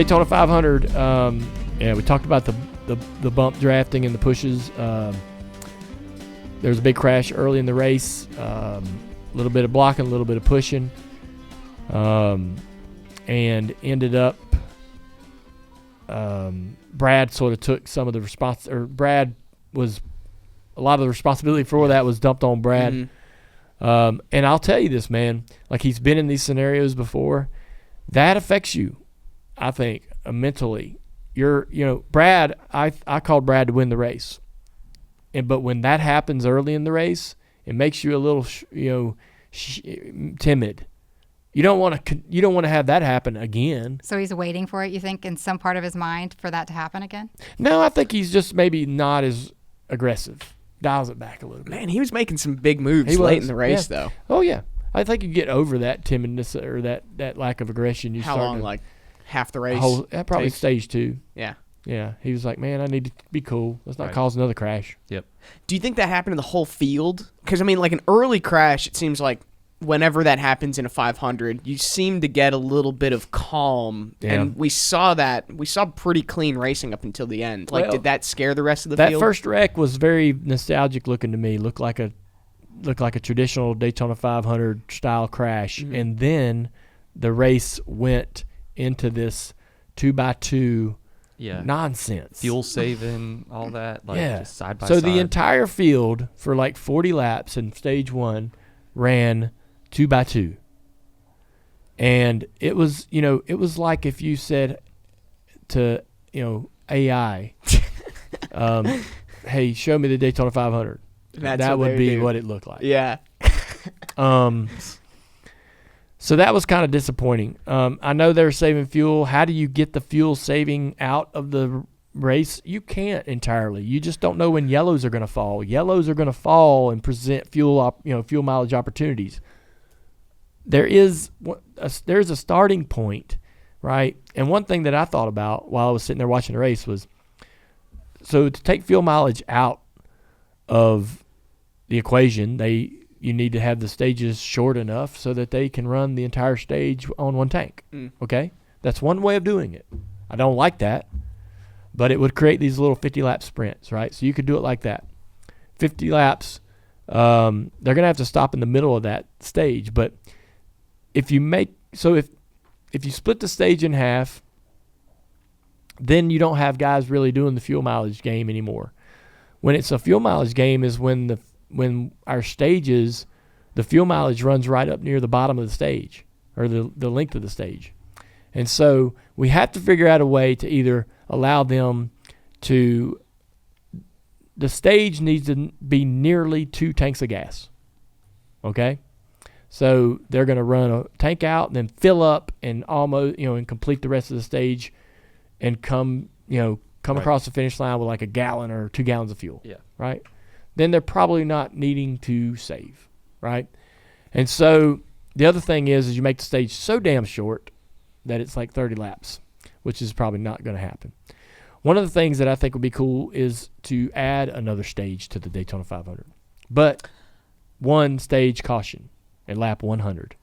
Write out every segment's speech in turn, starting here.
Daytona 500. Yeah, we talked about the bump drafting and the pushes. There was a big crash early in the race. A little bit of blocking, a little bit of pushing, and ended up. Brad sort of took some of the Brad was a lot of the responsibility for that was dumped on Brad. Mm-hmm. And I'll tell you this, man, like he's been in these scenarios before. That affects you, I think, mentally. Brad, I called Brad to win the race. But when that happens early in the race, it makes you a little, timid. You don't want to have that happen again. So he's waiting for it, you think, in some part of his mind for that to happen again? No, I think he's just maybe not as aggressive. Dials it back a little bit. Man, he was making some big moves late in the race, though. Oh, yeah. I think you get over that timidness or that lack of aggression. How long, like half the race? Probably stage 2. Yeah. Yeah. He was like, man, I need to be cool. Let's not cause another crash. Yep. Do you think that happened to the whole field? Because, I mean, like an early crash, it seems like whenever that happens in a 500, you seem to get a little bit of calm. Yeah. And we saw that. We saw pretty clean racing up until the end. Like, did that scare the rest of the field? That first wreck was very nostalgic looking to me. Looked like a traditional Daytona 500 style crash. Mm-hmm. And then the race went into this 2x2 nonsense. Fuel saving, all that. Just side by side. So the entire field for like 40 laps in stage 1 ran 2x2. And it was, it was like if you said to, AI, hey, show me the Daytona 500. That would be what it looked like. Yeah. So that was kind of disappointing. I know they're saving fuel. How do you get the fuel saving out of the race? You can't entirely. You just don't know when yellows are going to fall. Yellows are going to fall and present fuel mileage opportunities. There's a starting point, right? And one thing that I thought about while I was sitting there watching the race was, so to take fuel mileage out of the equation, you need to have the stages short enough so that they can run the entire stage on one tank. Okay? That's one way of doing it. I don't like that, but it would create these little 50-lap sprints, right? So you could do it like that. 50 laps, they're going to have to stop in the middle of that stage, but if you split the stage in half, then you don't have guys really doing the fuel mileage game anymore. When it's a fuel mileage game is when our stages, the fuel mileage runs right up near the bottom of the stage or the length of the stage. And so we have to figure out a way to either allow them to, the stage needs to be nearly 2 tanks of gas. Okay? So they're going to run a tank out and then fill up and almost, and complete the rest of the stage and come across the finish line with like a gallon or 2 gallons of fuel. Yeah. Right? Then they're probably not needing to save. Right? And so the other thing is you make the stage so damn short that it's like 30 laps, which is probably not going to happen. One of the things that I think would be cool is to add another stage to the Daytona 500. But one stage caution at lap 100.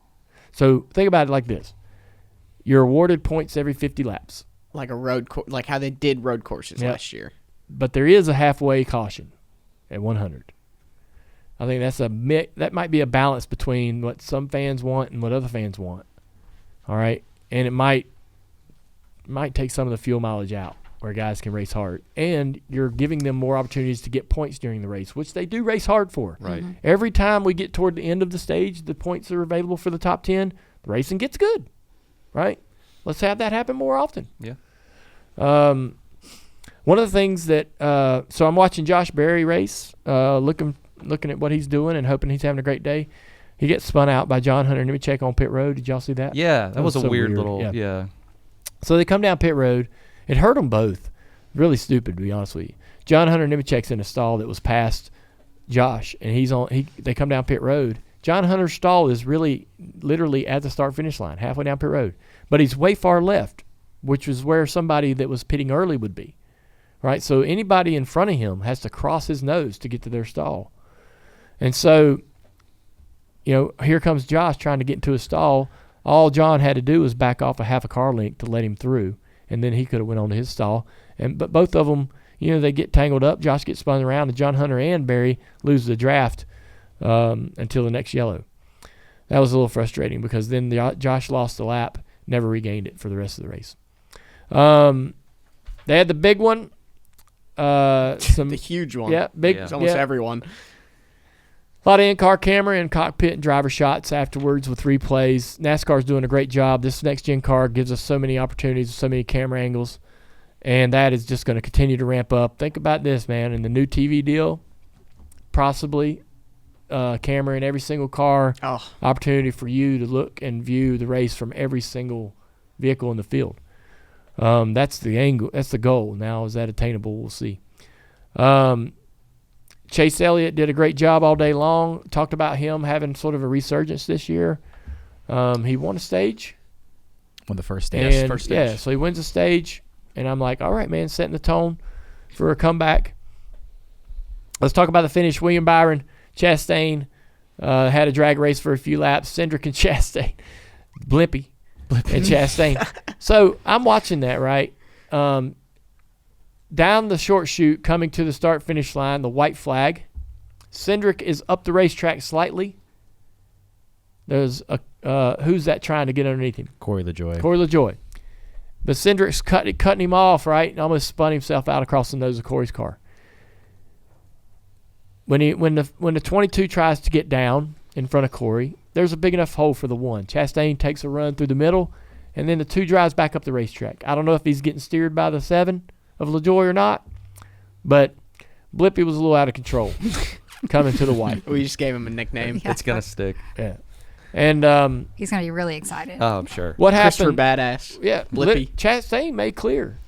So think about it like this. You're awarded points every 50 laps. Like like how they did road courses last year. But there is a halfway caution at 100. I think that might be a balance between what some fans want and what other fans want. All right? And it might take some of the fuel mileage out where guys can race hard. And you're giving them more opportunities to get points during the race, which they do race hard for. Right. Mm-hmm. Every time we get toward the end of the stage, the points are available for the top 10, the racing gets good. Right? Let's have that happen more often. Yeah. One of the things that so I'm watching Josh Berry race, looking at what he's doing and hoping he's having a great day. He gets spun out by John Hunter Nemechek on pit road. Did y'all see that? Yeah, that was a so weird little yeah. So they come down pit road. It hurt them both. Really stupid, to be honest with you. John Hunter Nemechek's in a stall that was past Josh, and they come down pit road. John Hunter's stall is really literally at the start-finish line, halfway down pit road. But he's way far left, which is where somebody that was pitting early would be. Right? So anybody in front of him has to cross his nose to get to their stall. And so, here comes Josh trying to get into his stall. All John had to do was back off a half a car length to let him through. and then he could have went on to his stall. But both of them, they get tangled up. Josh gets spun around, and John Hunter and Barry lose the draft until the next yellow. That was a little frustrating because then Josh lost the lap, never regained it for the rest of the race. They had the big one. The huge one. Yeah, big. It's almost everyone. A lot of in-car camera and cockpit and driver shots afterwards with replays. NASCAR's doing a great job. This next-gen car gives us so many opportunities, so many camera angles, and that is just going to continue to ramp up. Think about this, man. In the new TV deal, possibly camera in every single car, opportunity for you to look and view the race from every single vehicle in the field. That's the angle. That's the goal. Now, is that attainable? We'll see. Chase Elliott did a great job all day long. Talked about him having sort of a resurgence this year. He won a stage. Won the first stage. Yeah, so he wins a stage, and I'm like, all right, man, setting the tone for a comeback. Let's talk about the finish. William Byron, Chastain had a drag race for a few laps. Cindric and Chastain. Blimpy. And Chastain. So I'm watching that, right? Down the short chute, coming to the start-finish line, the white flag. Cindric is up the racetrack slightly. There's who's that trying to get underneath him? Corey LaJoie. But Cindric's cutting him off, right? And almost spun himself out across the nose of Corey's car. When the 22 tries to get down in front of Corey, there's a big enough hole for the 1. Chastain takes a run through the middle, and then the 2 drives back up the racetrack. I don't know if he's getting steered by the 7 of LaJoie or not, but Blippy was a little out of control coming to the white. We just gave him a nickname. It's going to stick. Yeah. And he's going to be really excited. Oh, I'm sure. What Christopher happened? Badass. Yeah. Blippy. Chastain made clear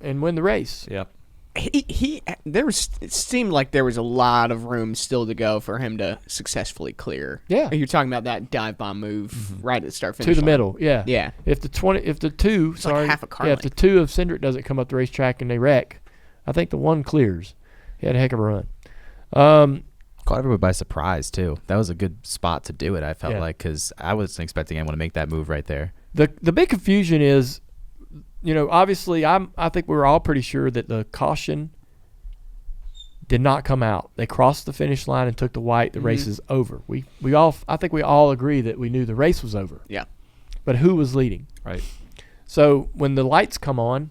and win the race. Yep. It seemed like there was a lot of room still to go for him to successfully clear. Yeah. You're talking about that dive bomb move right at the start finish to the line. middle. Yeah. Yeah. If the 2, like half a car if the 2 of Cindric doesn't come up the racetrack and they wreck, I think the 1 clears. He had a heck of a run. Caught everybody by surprise too. That was a good spot to do it. I felt like because I wasn't expecting anyone to make that move right there. The big confusion is, obviously I think we were all pretty sure that the caution did not come out. They crossed the finish line and took the white. The race is over. I think we all agree that we knew the race was over. Yeah. But who was leading? Right. So when the lights come on,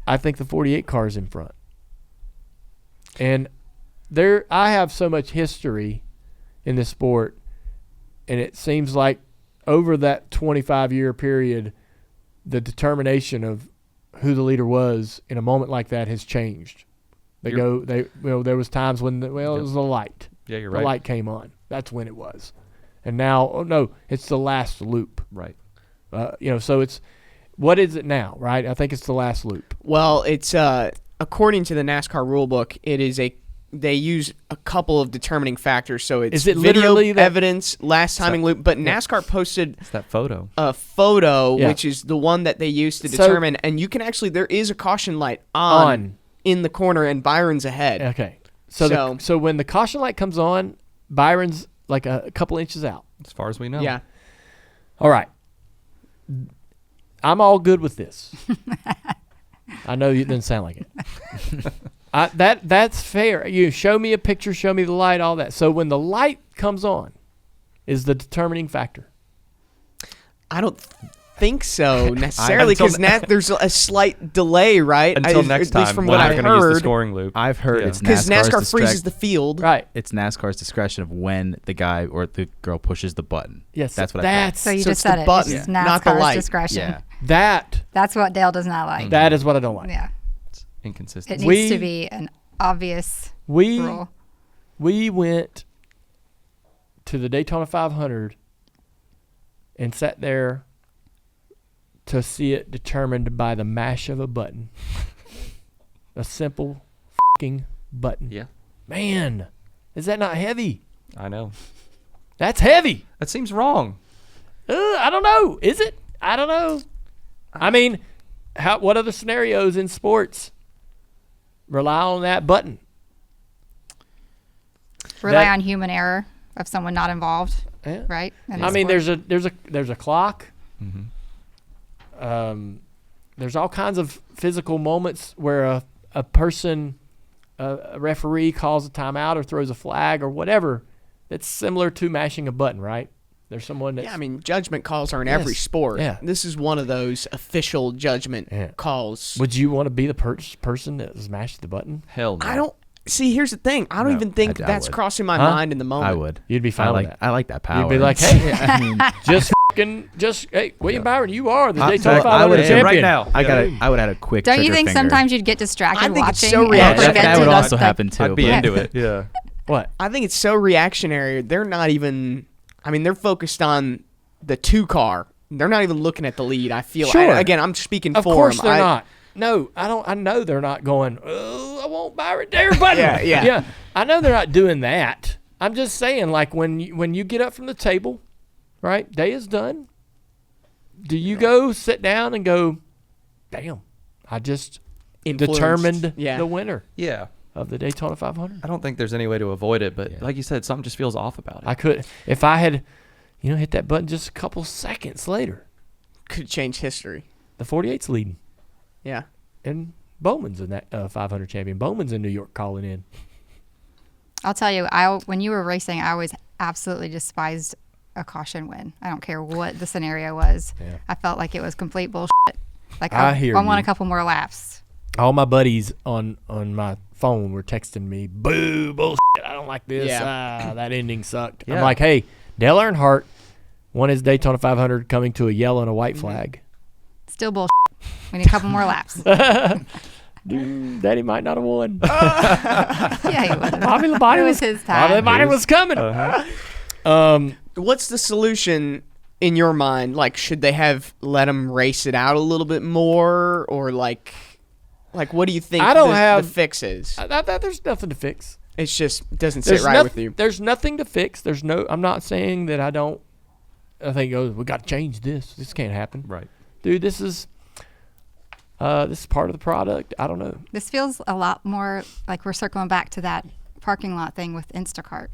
I think the 48 car is in front. And I have so much history in this sport, and it seems like over that 25-year period, the determination of who the leader was in a moment like that has changed. There was times when it was the light. Yeah, you're the right. The light came on. That's when it was. And now, it's the last loop. Right. So it's, what is it now, right? I think it's the last loop. Well, it's according to the NASCAR rulebook, they use a couple of determining factors. So it's video evidence, last timing loop. But NASCAR posted that photo. A photo, which is the one that they use to determine. And you can there is a caution light on in the corner, and Byron's ahead. Okay. So when the caution light comes on, Byron's like a couple inches out. As far as we know. Yeah. All right. I'm all good with this. I know it doesn't sound like it. That's fair. You show me a picture, show me the light, all that. So when the light comes on is the determining factor. I don't think so necessarily because there's a slight delay, right? Until next time, from when what they're I've going to use heard. the scoring loop. I've heard it's because NASCAR freezes the field. Right. It's NASCAR's discretion of when the guy or the girl pushes the button. Yes, that's what I thought. So you So just it's the said it. button, It's not the NASCAR's light. discretion. Yeah. That's what Dale does not like. That is what I don't like. Yeah. It's inconsistent. It needs to be an obvious rule. We went to the Daytona 500 and sat there to see it determined by the mash of a button. A simple f***ing button. Yeah. Man, is that not heavy? I know. That's heavy. That seems wrong. I don't know. Is it? I don't know. I mean, what other scenarios in sports rely on that button? Rely on human error of someone not involved, right? I mean, there's a clock. Mm-hmm. There's all kinds of physical moments where a person, a referee calls a timeout or throws a flag or whatever that's similar to mashing a button, right? There's someone that's... Yeah, I mean, judgment calls are in every sport. Yeah. This is one of those official judgment calls. Would you want to be the person that smashed the button? Hell no. I don't... See, here's the thing. I don't even think I that's would. crossing my mind in the moment. I would. You'd be fine with that. I like that power. You'd be like, hey, hey, William Byron, you are the Daytona 500 champion. right now. I would have a quick Don't you trigger think finger. sometimes you'd get distracted I think it's watching? so and reactionary. forget that to would just, also like, happen too. I'd be but- into it. Yeah. What? I think it's so reactionary. They're not even... I mean, they're focused on the 2-car. They're not even looking at the lead, I feel. Sure. Again, I'm speaking Of for course them. they're not. No, I don't. I know they're not going, oh, I want Byron there, button. Yeah. I know they're not doing that. I'm just saying, like, when you get up from the table, right, day is done, do you go sit down and go, damn, I just Influenced. determined Yeah. the winner Yeah. of the Daytona 500? I don't think there's any way to avoid it, but like you said, something just feels off about it. I could, if I had, hit that button just a couple seconds later, Could change history. the 48's leading. Yeah. And Bowman's in that 500 champion. Bowman's in New York calling in. I'll tell you, when you were racing, I always absolutely despised a caution win. I don't care what the scenario was. Yeah. I felt like it was complete bullshit. Like I hear I want you. a couple more laps. All my buddies on my phone were texting me, boo, bullshit, I don't like this. Yeah. That ending sucked. I'm Yeah. like, hey, Dale Earnhardt won his Daytona 500 coming to a yellow and a white flag. Still bullshit. We need a couple more laps. Dude, Daddy might not have won. Yeah, he would. Bobby Labonte It was his time. Bobby Labonte was coming. What's the solution in your mind? Like, should they have let them race it out a little bit more, or like what do you think? I don't the have- fix is. There's nothing to fix. It's just doesn't sit right with you. There's nothing to fix. I'm not saying that I think, oh, we got to change this. This can't happen. Right. Dude, this is part of the product. I don't know. This feels a lot more like we're circling back to that parking lot thing with Instacart,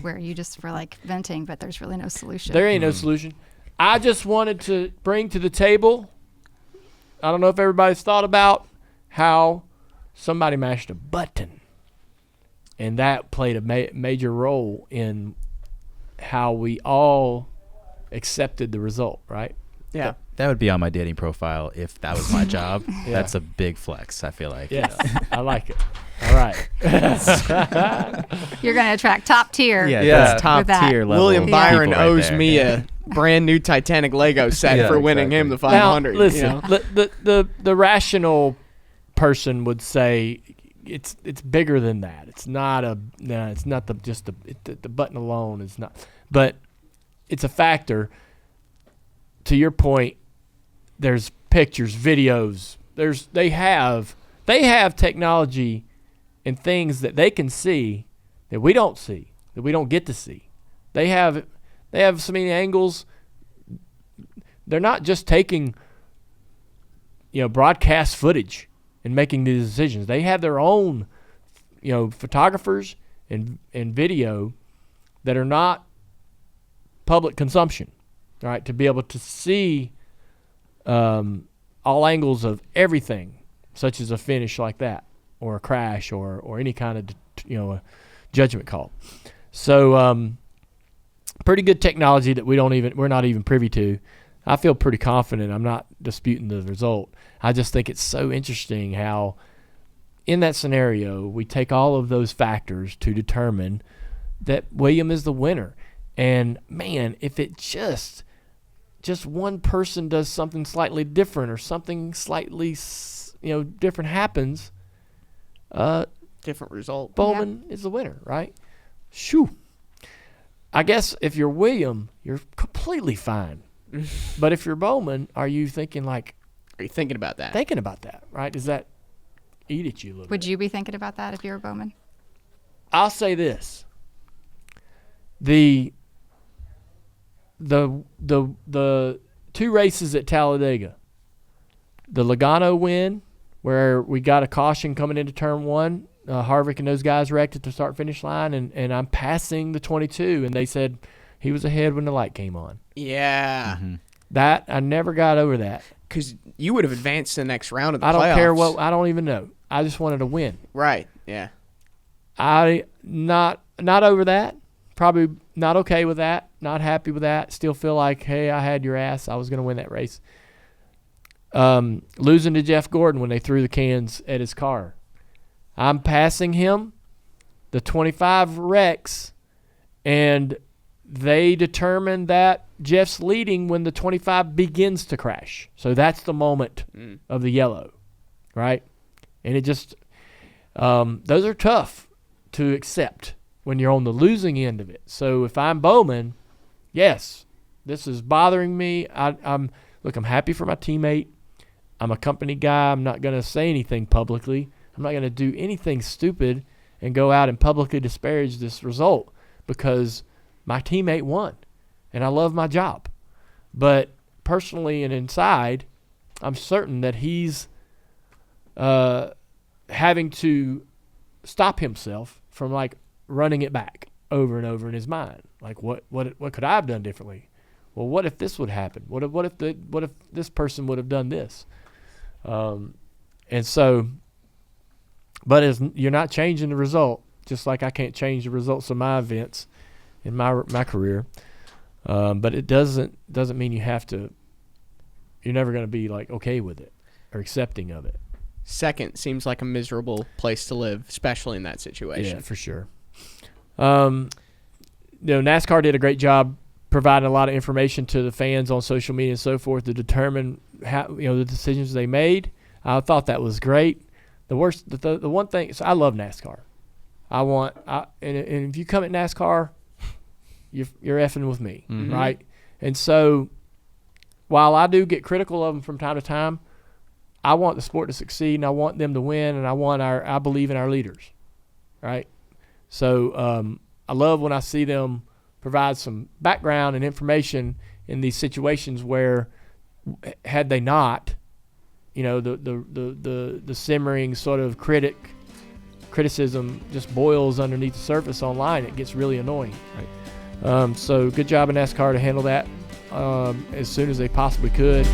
where you just were like venting, but there's really no solution. There ain't no solution. I just wanted to bring to the table, I don't know if everybody's thought about how somebody mashed a button. And that played a major role in how we all accepted the result, right? Yeah. That would be on my dating profile if that was my job. That's a big flex, I feel like. Yes. I like it. All right. You're going to attract top tier. Yeah, Yeah. that's top With that. tier level. William Yeah. Byron people right owes there. me a brand new Titanic Lego set Yeah, for winning exactly. him the Now, 500. listen, you know? the rational person would say it's bigger than that. It's not the button alone is not, but it's a factor. To your point, there's pictures, videos. They have technology and things that they can see that we don't see, that we don't get to see. They have so many angles. They're not just taking broadcast footage and making these decisions. They have their own photographers and video that are not public consumption, right? To be able to see all angles of everything, such as a finish like that, or a crash, or any kind of a judgment call. So pretty good technology that we're not even privy to. I feel pretty confident. I'm not disputing the result. I just think it's so interesting how in that scenario we take all of those factors to determine that William is the winner. And man, if it just one person does something slightly different or something slightly different happens, Different result. Bowman is the winner, right? Shoo. I guess if you're William, you're completely fine. But if you're Bowman, are you thinking Are you thinking about that? right? Does that eat at you a little Would bit? you be thinking about that if you were Bowman? I'll say this. The two races at Talladega, the Logano win, where we got a caution coming into turn one, Harvick and those guys wrecked at the start-finish line, and I'm passing the 22, and they said he was ahead when the light came on. Yeah. That I never got over that. Because you would have advanced to the next round of the I playoffs. don't care what. I don't even know. I just wanted to win. Right. Yeah. I not over that. Probably not okay with that. Not happy with that. Still feel like, hey, I had your ass. I was going to win that race. Losing to Jeff Gordon when they threw the cans at his car. I'm passing him. The 25 wrecks, and they determine that Jeff's leading when the 25 begins to crash. So that's the moment of the yellow, right? And it just those are tough to accept when you're on the losing end of it. So if I'm Bowman, yes, this is bothering me. I'm happy for my teammate. I'm a company guy. I'm not going to say anything publicly. I'm not going to do anything stupid and go out and publicly disparage this result because my teammate won, and I love my job. But personally and inside, I'm certain that he's having to stop himself from running it back over and over in his mind. Like what could I have done differently? Well, what if this would happen? What if this person would have done this? And so. But you're not changing the result, just like I can't change the results of my events in my career. But it doesn't mean you have to. You're never going to be okay with it or accepting of it. Second seems like a miserable place to live, especially in that situation. Yeah, for sure. NASCAR did a great job providing a lot of information to the fans on social media and so forth to determine how the decisions they made. I thought that was great. The one thing, so I love NASCAR. And if you come at NASCAR, you're effing with me, right? And so, while I do get critical of them from time to time, I want the sport to succeed, and I want them to win, and I believe in our leaders, right? So, I love when I see them provide some background and information in these situations where, had they not, the simmering sort of criticism just boils underneath the surface online. It gets really annoying. Right. So good job in NASCAR to handle that as soon as they possibly could.